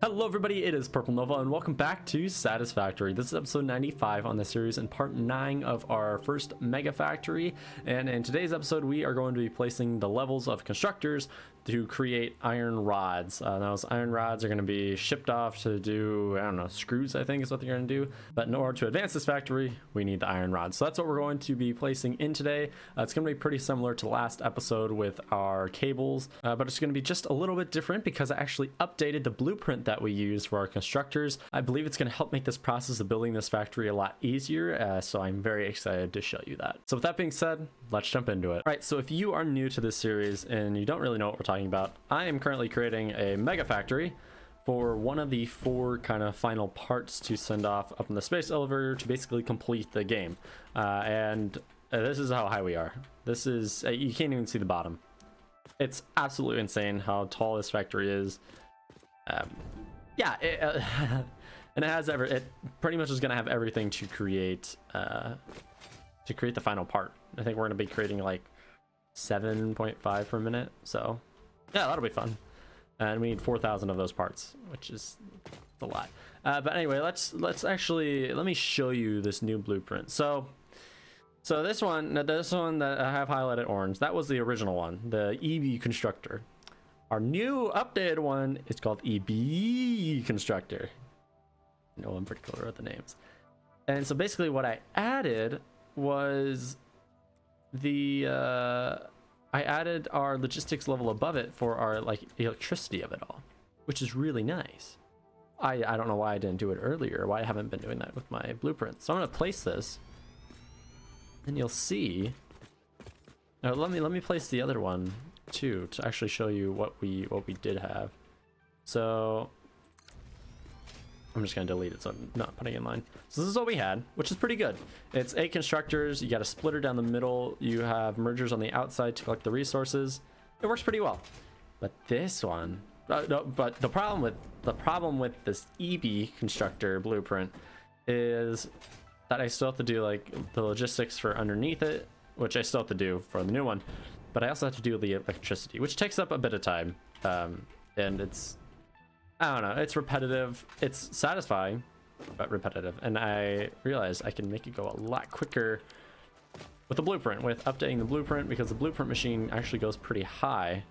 Hello everybody, it is Purple Nova and welcome back to Satisfactory. This is episode 95 on the series and part 9 of our first mega factory. And in today's episode we are going to be placing the levels of constructors to create iron rods. Those iron rods are going to be shipped off to do, I don't know, screws I think is what they're going to do. But in order to advance this factory, we need the iron rods. So that's what we're going to be placing in today. It's going to be pretty similar to last episode with our cables, but it's going to be just a little bit different because I actually updated the blueprint that we use for our constructors. I believe it's going to help make this process of building this factory a lot easier, so I'm very excited to show you that. So with that being said, let's jump into it. All right, so if you are new to this series and you don't really know what we're talking about, I am currently creating a mega factory for one of the 4 kind of final parts to send off up in the space elevator to basically complete the game. This is how high we are. This is, you can't even see the bottom. It's absolutely insane how tall this factory is. Yeah, and it pretty much is going to have everything to create the final part. I think we're going to be creating like 7.5 per minute, so yeah, that'll be fun. And we need 4,000 of those parts, which is a lot. But anyway, let me show you this new blueprint. So this one that I have highlighted orange, that was the original one, the EB constructor. Our new updated one is called EB constructor. No, I'm pretty clear with the names. And so basically what I added was I added our logistics level above it for our like electricity of it all, which is really nice. I don't know why I didn't do it earlier, why I haven't been doing that with my blueprint. So I'm gonna place this and you'll see. Now let me place the other one too to actually show you what we did have. So I'm just gonna delete it so I'm not putting it in line. So this is what we had, which is pretty good. It's 8 constructors, you got a splitter down the middle, you have mergers on the outside to collect the resources. It works pretty well. But this one, but the problem with this EB constructor blueprint is that I still have to do like the logistics for underneath it, which I still have to do for the new one, but I also have to do the electricity, which takes up a bit of time. And it's, I don't know, it's repetitive. It's satisfying, but repetitive. And I realized I can make it go a lot quicker with the blueprint, with updating the blueprint, because the blueprint machine actually goes pretty high.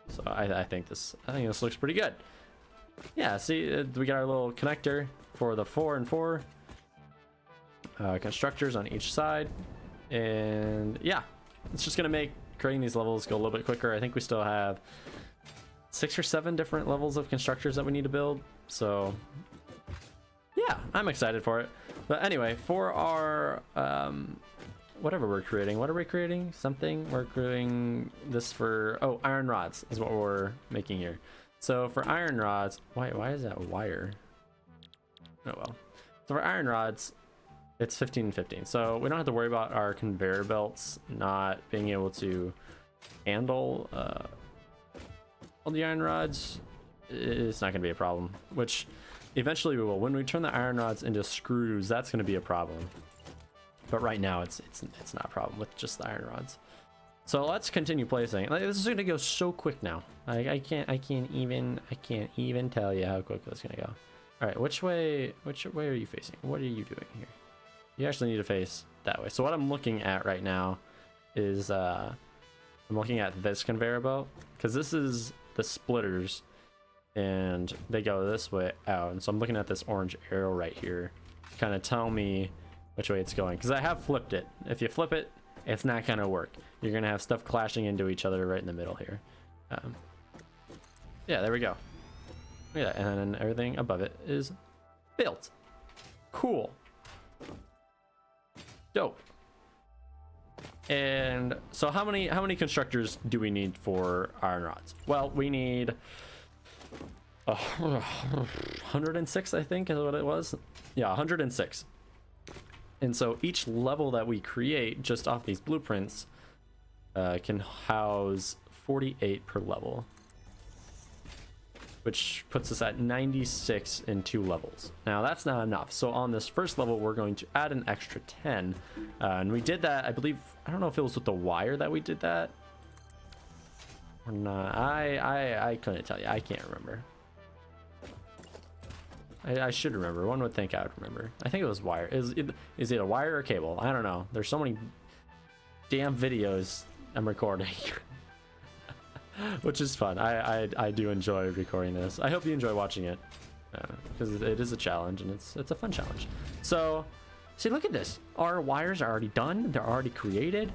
So I think this looks pretty good. Yeah, see, we got our little connector for the 4 and 4 constructors on each side. And yeah, it's just gonna make creating these levels go a little bit quicker. I think we still have 6 or 7 different levels of constructors that we need to build, so yeah, I'm excited for it. But anyway, for our whatever we're creating, what are we creating? Something we're creating this for, oh, iron rods is what we're making here. So for iron rods, why is that wire? Oh well. So for iron rods, it's 15 and 15, so we don't have to worry about our conveyor belts not being able to handle all the iron rods. It's not going to be a problem, which eventually we will. When we turn the iron rods into screws, that's going to be a problem. But right now it's not a problem with just the iron rods. So let's continue placing. Like, this is going to go so quick now. I can't even tell you how quick this is going to go. All right, which way are you facing? What are you doing here? You actually need to face that way. So what I'm looking at right now is I'm looking at this conveyor belt, because this is the splitters and they go this way out, and so I'm looking at this orange arrow right here to kind of tell me which way it's going, because I have flipped it. If you flip it, it's not gonna work. You're gonna have stuff clashing into each other right in the middle here. Yeah, there we go. Look at that, and then everything above it is built. Cool. Dope. And so how many constructors do we need for iron rods? Well, we need 106, I think is what it was. Yeah, 106. And so each level that we create just off these blueprints can house 48 per level, which puts us at 96 in 2 levels. Now that's not enough, so on this first level we're going to add an extra 10, and we did that, I believe, I don't know if it was with the wire that we did that or not. I couldn't tell you, I can't remember. I should remember. One would think I would remember. I think it was wire. Is it a wire or cable? I don't know. There's so many damn videos I'm recording. Which is fun. I do enjoy recording this. I hope you enjoy watching it. Because it is a challenge, and it's a fun challenge. So, see, look at this. Our wires are already done. They're already created.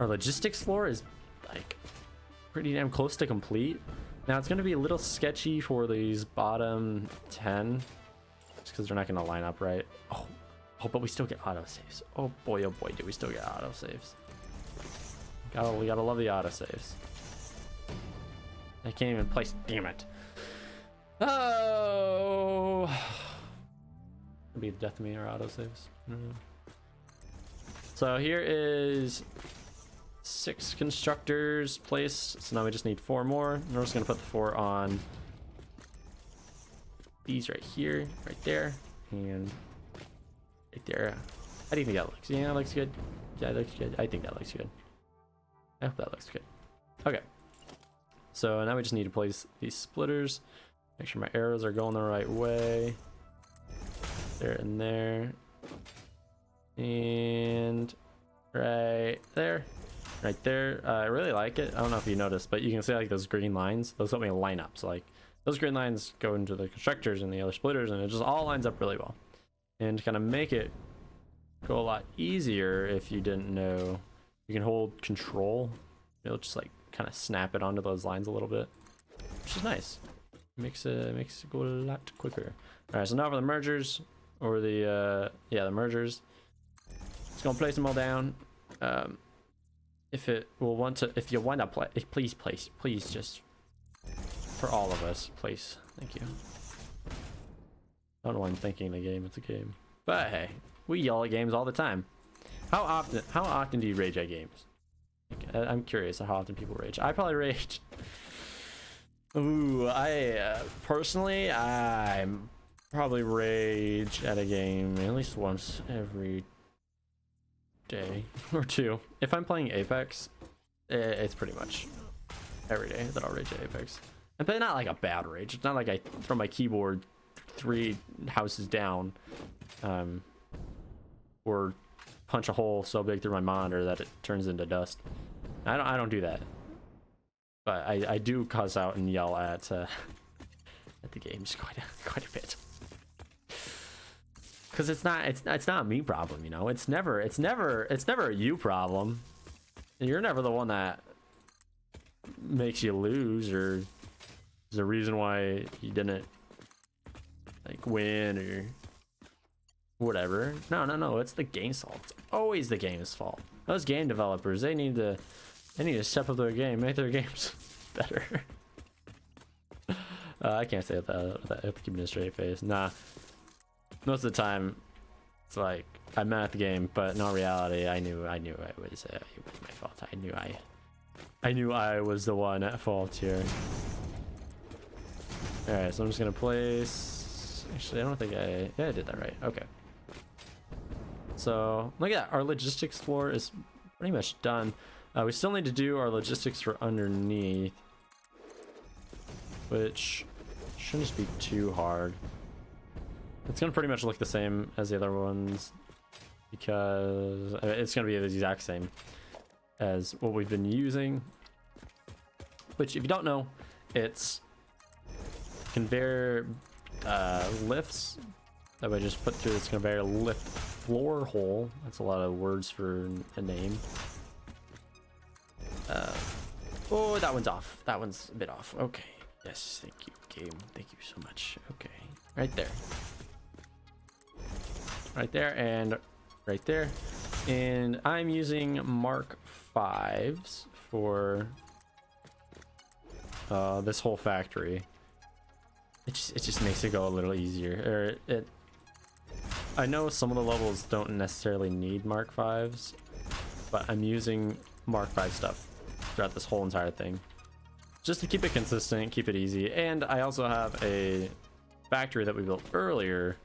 Our logistics floor is, like, pretty damn close to complete. Now, it's going to be a little sketchy for these bottom 10. Just because they're not going to line up right. Oh, but we still get autosaves. Oh boy, do we still get autosaves. We gotta love the autosaves. I can't even place. Damn it. Oh. It'll be the death of me or autosaves. So here is 6 constructors placed. So now we just need 4 more. And we're just gonna put the 4 on these right here, right there, and right there. How do you think that looks? Yeah, that looks good. Yeah, that looks good. I think that looks good. I hope that looks good. Okay. So now we just need to place these splitters. Make sure my arrows are going the right way. There and there. And right there. Right there. I really like it. I don't know if you noticed, but you can see like those green lines. Those help me line up. So like those green lines go into the constructors and the other splitters, and it just all lines up really well. And to kind of make it go a lot easier, if you didn't know, you can hold control. It'll just like kind of snap it onto those lines a little bit, which is nice. Makes it go a lot quicker. All right, so now for the mergers, or the the mergers. Just gonna place them all down. If you want to play, please just for all of us, please. Thank you. I don't know why I'm thinking the game. It's a game, but hey, we yell at games all the time. How often do you rage at games? I'm curious how often people rage. I probably rage. Ooh, I personally, I probably rage at a game at least once every day or two. If I'm playing Apex, it's pretty much every day that I'll rage at Apex. But not like a bad rage. It's not like I throw my keyboard 3 houses down, or punch a hole so big through my monitor that it turns into dust. I don't do that. But I do cuss out and yell at the games quite a bit. Cause it's not a me problem, you know. It's never a you problem. You're never the one that makes you lose, or is the reason why you didn't like win or whatever. No, it's the game's fault. It's always the game's fault. Those game developers, they need to step up their game, make their games better. I can't say that keeping a straight face. Nah, most of the time it's like I'm mad at the game, but in all reality, I knew it was my fault. I knew I was the one at fault here. All right, so I'm just gonna place. Actually, I don't think I did that right. Okay. So look at that. Our logistics floor is pretty much done. We still need to do our logistics for underneath, which shouldn't just be too hard. It's gonna pretty much look the same as the other ones, because it's gonna be the exact same as what we've been using. Which, if you don't know, it's conveyor lifts that we just put through this conveyor lift floor hole. That's a lot of words for a name. Oh, that one's off. That one's a bit off. Okay. Yes, thank you, game. Thank you so much. Okay. Right there. Right there and right there. And I'm using Mark 5s for this whole factory. It just makes it go a little easier. I know some of the levels don't necessarily need Mark 5s, but I'm using Mark 5 stuff throughout this whole entire thing, just to keep it consistent, keep it easy. And I also have a factory that we built earlier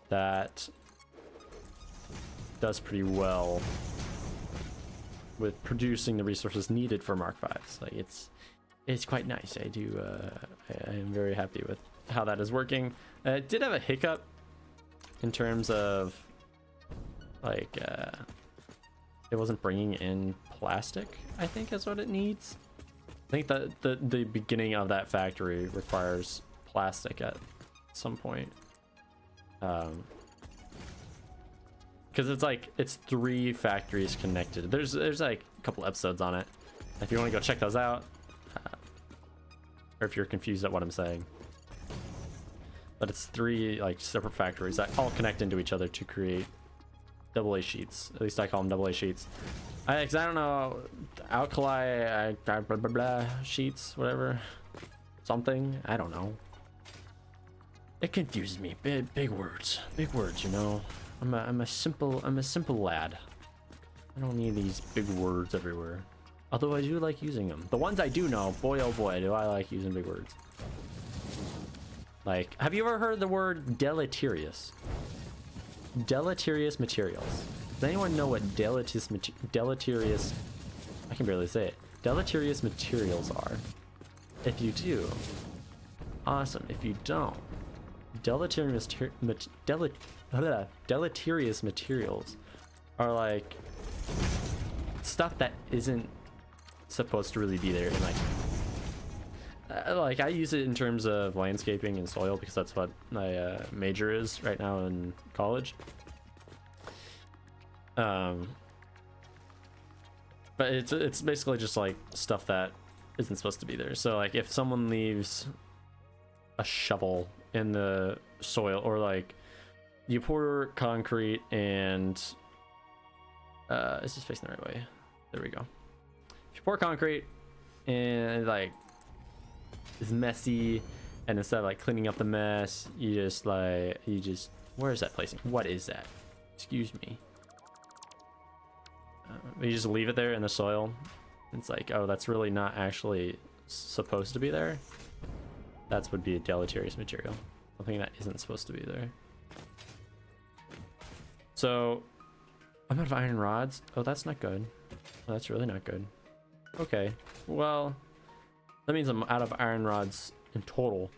that does pretty well with producing the resources needed for Mark 5s. Like it's quite nice. I am very happy with how that is working. It did have a hiccup in terms of like it wasn't bringing in plastic, I think is what it needs. I think that the beginning of that factory requires plastic at some point. Because it's 3 factories connected. There's like a couple episodes on it if you want to go check those out, or if you're confused at what I'm saying. But it's 3 like separate factories that all connect into each other to create AA sheets. At least I call them AA sheets. I don't know, alkali blah, blah, blah, sheets, whatever, something. I don't know. It confuses me. Big words, you know. I'm a simple lad. I don't need these big words everywhere. Although I do like using them. The ones I do know, boy oh boy, do I like using big words. Like, have you ever heard the word deleterious? Deleterious materials. Does anyone know what deleterious, I can barely say it, deleterious materials are? If you do, awesome. If you don't, deleterious materials are like stuff that isn't supposed to really be there. And like I use it in terms of landscaping and soil because that's what my major is right now in college. But it's basically just like stuff that isn't supposed to be there. So like if someone leaves a shovel in the soil, or like you pour concrete and is this facing the right way? There we go. If you pour concrete and like it's messy, and instead of like cleaning up the mess, you just where is that placing? What is that? Excuse me. You just leave it there in the soil. It's like, oh, that's really not actually supposed to be there. That would be a deleterious material. Something that isn't supposed to be there. So I'm out of iron rods. Oh, that's not good. Oh, that's really not good. Okay, well, that means I'm out of iron rods in total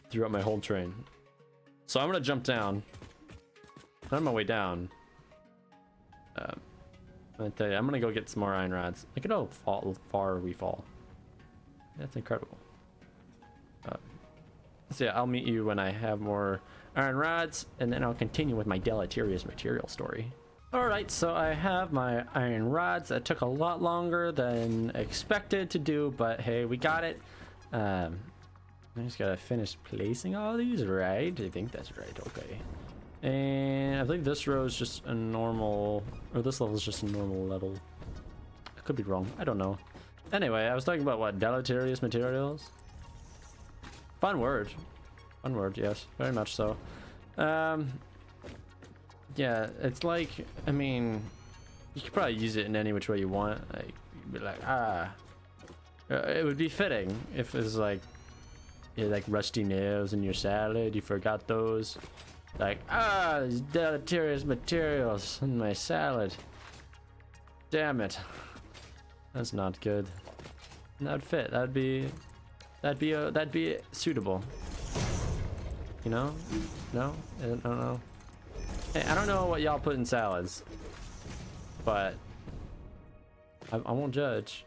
throughout my whole train. So I'm gonna jump down. On my way down, I tell you, I'm gonna go get some more iron rods. Look at how far we fall. That's incredible. So yeah, I'll meet you when I have more iron rods, and then I'll continue with my deleterious material story. Alright, so I have my iron rods. That took a lot longer than expected to do, but hey, we got it. I just gotta finish placing all these, right? I think that's right, okay. And I believe this row is just a normal, or this level is just a normal level. I could be wrong, I don't know. Anyway, I was talking about what, deleterious materials? Fun word, yes, very much so. Yeah, it's like, I mean, you could probably use it in any which way you want. Like, you'd be like, it would be fitting if it's like, you had like rusty nails in your salad, you forgot those. Like, these deleterious materials in my salad. Damn it. That's not good. That'd fit. That'd be suitable. You know? No? I don't know. Hey, I don't know what y'all put in salads, but I won't judge.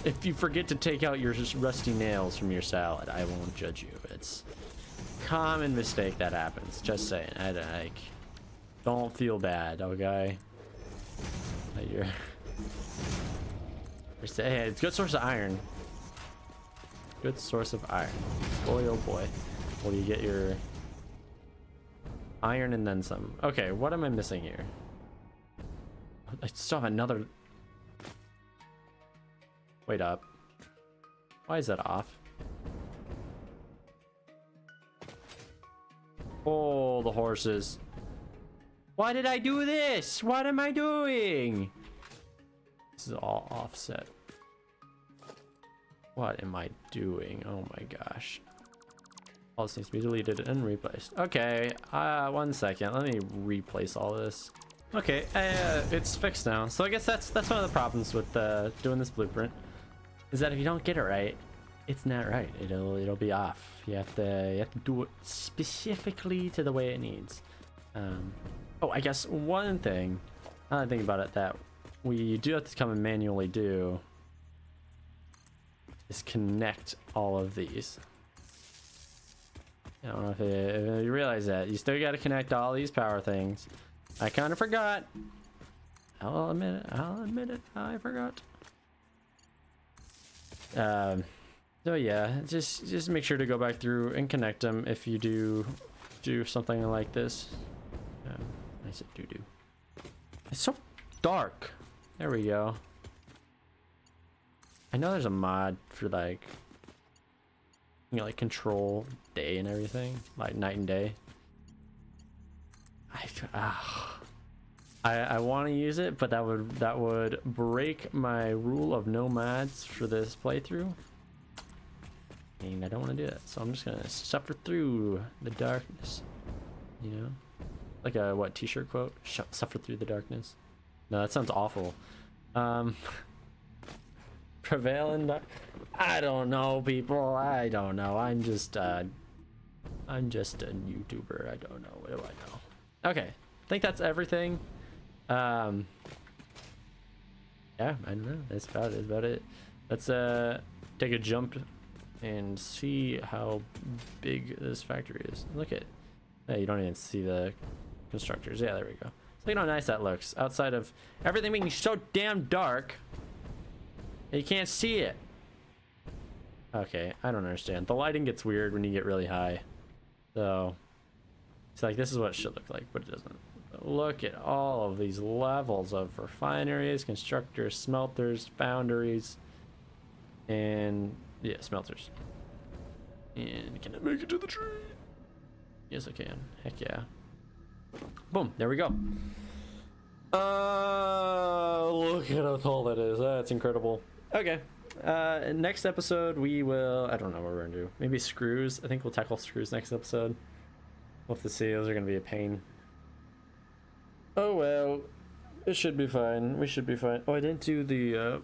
If you forget to take out your rusty nails from your salad, I won't judge you. It's a common mistake that happens. Just saying. Don't feel bad, okay? You're saying, hey, it's a good source of iron. Good source of iron. Boy, oh boy. Will you get your iron and then some? Okay, what am I missing here? I still have another. Wait up. Why is that off? Oh, the horses. Why did I do this? What am I doing? This is all offset. What am I doing? Oh my gosh. All this needs to be deleted and replaced. Okay, 1 second. Let me replace all this. Okay, it's fixed now. So I guess that's one of the problems with doing this blueprint. is that if you don't get it right, it's not right. It'll be off. You have to do it specifically to the way it needs. Oh, I guess one thing, now that I think about it, that we do have to come and manually do is connect all of these. I don't know if you realize that. You still got to connect all these power things. I kind of forgot. I'll admit it. I forgot. So yeah, just make sure to go back through and connect them if you do something like this. I said do. It's so dark. There we go. I know there's a mod for like, you know, like control day and everything, like night and day. I want to use it, but that would break my rule of no mods for this playthrough, and I don't want to do that. So I'm just gonna suffer through the darkness, you know, like a what t-shirt quote? Suffer through the darkness. No, that sounds awful. Prevail in dark. I don't know, people. I don't know. I'm just a YouTuber. I don't know. What do I know? Okay, I think that's everything. Yeah, I don't know. That's about it. Let's take a jump and see how big this factory is. Look at, hey, you don't even see the constructors. Yeah, there we go. Look how nice that looks. Outside of everything being so damn dark, you can't see it. Okay, I don't understand. The lighting gets weird when you get really high. So it's like this is what it should look like, but it doesn't. Look at all of these levels of refineries, constructors, smelters, foundries, and yeah, smelters. And can I make it to the tree? Yes, I can. Heck yeah. Boom, there we go. Look at how tall that is. That's incredible. Okay. Next episode we will, I don't know what we're gonna do. Maybe screws. I think we'll tackle screws next episode. We'll have to see. Those are gonna be a pain. Oh well, it should be fine. We should be fine. Oh, I didn't do the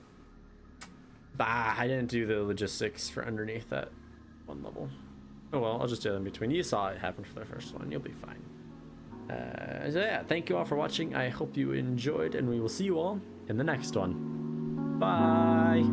I didn't do the logistics for underneath that one level. Oh well, I'll just do it in between. You saw it happen for the first one. You'll be fine. So yeah, thank you all for watching. I hope you enjoyed, and we will see you all in the next one. Bye.